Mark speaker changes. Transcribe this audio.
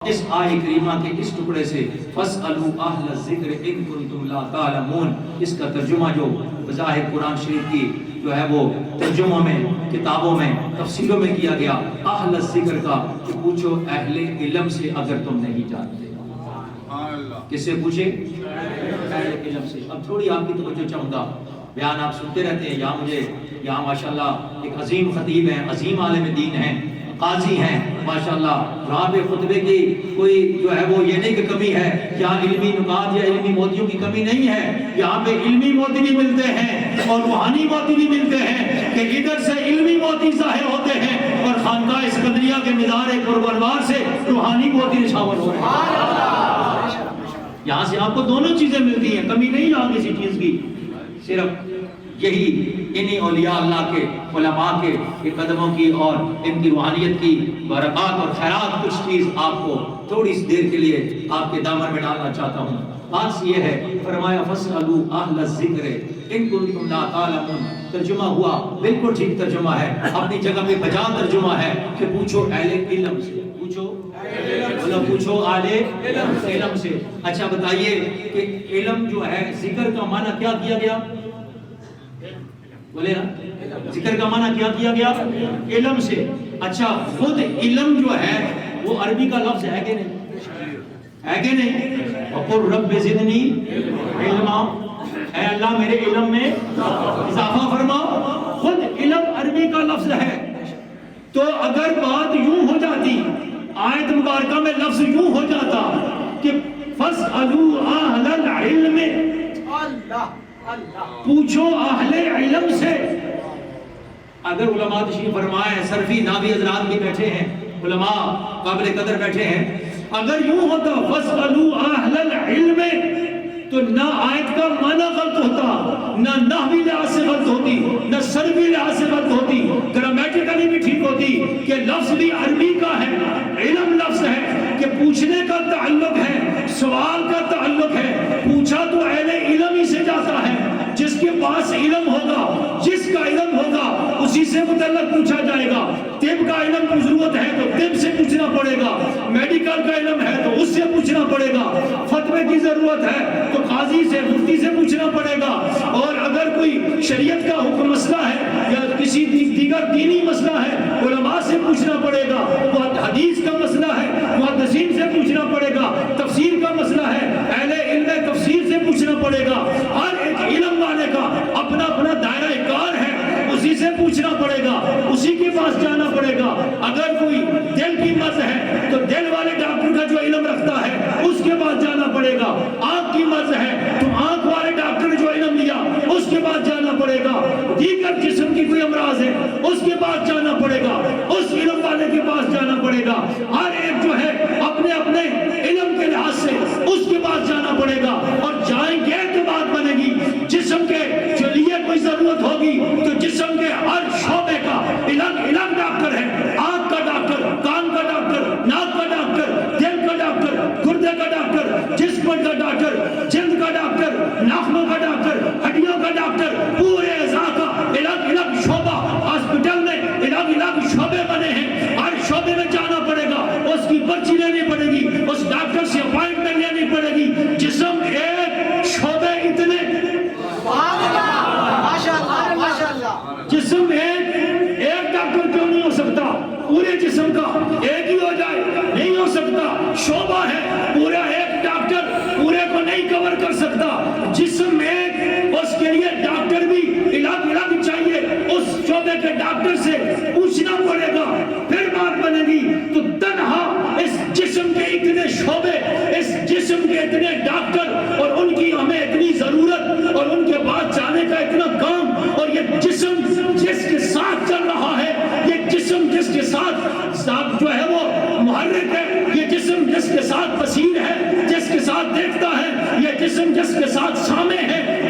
Speaker 1: اس آیت کریمہ کے اس ٹکڑے سے فَاسْأَلُوا أَهْلَ الذِّكْرِ إِن كُنتُمْ لَا تَعْلَمُونَ، اس کا ترجمہ جو بظاہر قرآن شریف کی جو ہے وہ ترجموں میں، کتابوں میں، تفسیروں میں کیا گیا، اہل الذکر کا کہ پوچھو اہل علم سے اگر تم نہیں جانتے۔ کس سے پوچھے؟ اہل علم سے۔ اب تھوڑی آپ کی توجہ چاہوں گا، بیان آپ سنتے رہتے ہیں، یہاں ماشاءاللہ ایک عظیم خطیب ہیں، عظیم عالم دین ہیں، قاضی ہیں ماشاءاللہ، وہاں پہ خطبے کی کوئی جو ہے وہ یہ نہیں کہ کمی ہے، یہاں علمی نکات یا علمی موتیوں کی کمی نہیں ہے، یہاں پہ علمی موتی بھی ملتے ہیں اور روحانی موتی بھی ملتے ہیں کہ ادھر سے علمی موتی ظاہر ہوتے ہیں اور خانقاہ اسکندریہ کے مزار قرب انوار سے روحانی موتی نشاور ہو رہے ہیں۔ یہاں سے آپ کو دونوں چیزیں ملتی ہیں، کمی نہیں یہاں کسی چیز کی، صرف یہی انہی اولیاء اللہ کے علماء کے قدموں کی اور ان کی روحانیت کی برکات اور خیرات کچھ چیز آپ کو تھوڑی سی دیر کے لیے آپ کے دامن میں ڈالنا چاہتا ہوں۔ بات یہ ہے، فرمایا فَاسْأَلُوا أَهْلَ الذِّكْرِ إِن كُنتُمْ لَا تَعْلَمُونَ، ترجمہ ہوا بالکل ٹھیک ترجمہ ہے، اپنی جگہ پہ بجا ترجمہ ہے کہ پوچھو اہل علم سے، پوچھو اہل علم سے۔ اچھا بتائیے کہ علم جو ہے، ذکر کا معنی کیا کیا گیا؟ بولے نا، ذکر کا معنی کیا کیا گیا؟ علم سے۔ اچھا خود علم جو ہے وہ عربی کا لفظ ہے کہ نہیں؟ ہے کہ نہیں؟ وَقُلْ رَبِّ زِدْنِي عِلْمًا، اے اللہ میرے علم میں اضافہ فرما۔ خود علم عربی کا لفظ ہے، تو اگر بات یوں ہو جاتی، آیت مبارکہ میں لفظ یوں ہو جاتا کہ فَاسْأَلُوا أَهْلَ الْعِلْمِ، پوچھو اہل علم سے۔ اگر علماء تشریف فرمائے، صرفی ناوی حضرات بھی بیٹھے ہیں، علماء قابل قدر بیٹھے ہیں، اگر یوں ہوتا فَاسْأَلُوا أَهْلَ الْعِلْمِ، تو نہ آیت کا معنی غلط ہوتا، نہ نحوی لحاظ سے غلط ہوتی، نہ صرفی لحاظ سے غلط ہوتی، گرامیٹیکلی بھی ٹھیک ہوتی کہ لفظ بھی عربی کا ہے، علم لفظ ہے کہ پوچھنے کا تعلق ہے، سوال کا تعلق ہے، پوچھا تو اہل علم ہی سے جاتا ہے۔ جس کے پاس علم ہوگا، جس کا علم ہوگا اسی سے متعلق پوچھا جائے گا۔ طب کا علم کی ضرورت ہے تو طب سے پوچھنا پڑے گا، میڈیکل کا علم ہے تو اس سے پوچھنا پڑے گا، فتوے کی ضرورت ہے تو قاضی سے، مفتی سے پوچھنا پڑے گا، اور اگر کوئی شریعت کا حکم مسئلہ ہے یا کسی دیگر دینی مسئلہ ہے علماء سے پوچھنا پڑے گا، وہ حدیث کا مسئلہ ہے محدثین سے پوچھنا پڑے گا، تفسیر کا مسئلہ ہے اہل علم تفسیر سے پوچھنا پڑے گا۔ ہر ایک علم والے کا اپنا اپنا دائرہ کار ہے، اسی سے پوچھنا پڑے گا، اسی کے پاس جانا پڑے گا۔ اگر کوئی دل کی مرض ہے تو دل والے ڈاکٹر کا جو علم رکھتا ہے اس کے پاس جانا پڑے گا۔ آنکھ کی مرض ہے تو آنکھ والے ڈاکٹر نے جو علم لیا اس کے پاس جانا پڑے گا۔ دیگر جسم کی کوئی امراض ہے اس کے پاس جانا پڑے گا، اس علم والے کے پاس جانا پڑے گا۔ ہر ایک جو ہے اپنے اپنے علم کے لحاظ سے اس کے پاس جانا پڑے گا، اور جائیں گے تو بات بنے گی۔ جسم کے جو لیے کوئی ضرورت ہوگی تو جسم کے ہر شعبے کا الگ ڈاکٹر ہے، آنکھ کا ڈاکٹر، کان کا ڈاکٹر، ناک کا ڈاکٹر، دل کا ڈاکٹر، گردے کا ڈاکٹر، جسم کا ڈاکٹر، جلد کا ڈاکٹر، ناخنوں کا ڈاکٹر، ہڈیوں کا ڈاکٹر، پورے اعضاء کا الگ شعبہ۔ ہاسپٹل میں الگ شعبے بنے ہیں، ہر شعبے میں جانا پڑے گا، اس کی پرچی لینی پڑے گی، اس ڈاکٹر سے اپائنٹمنٹ لینی پڑے گی۔ جسم ایک، شعبے اتنے، جسم ایک ڈاکٹر کیوں نہیں ہو سکتا؟ پورے جسم کا ایک ہی ہو جائے، نہیں ہو سکتا۔ شعبہ ہے پورا، ایک ڈاکٹر پورے کو نہیں کور کر سکتا۔ جسم ایک، اس کے لیے ڈاکٹر بھی الگ چاہیے، اس شعبے کے ڈاکٹر سے پوچھنا پڑے گا، پھر بات بنے گی۔ تو تنہا اس جسم کے اتنے شعبے، اس جسم کے اتنے ڈاکٹر، اور ان کی ہمیں اتنی ضرورت، اور ان کے بعد جانے کا اتنا کام، اور یہ جسم جس کے ساتھ چل رہا ہے، یہ جسم جس کے ساتھ جو ہے وہ محرک ہے، یہ جسم جس کے ساتھ بصیر ہے، جس کے ساتھ دیکھتا ہے، یہ جسم جس کے ساتھ سامع ہے،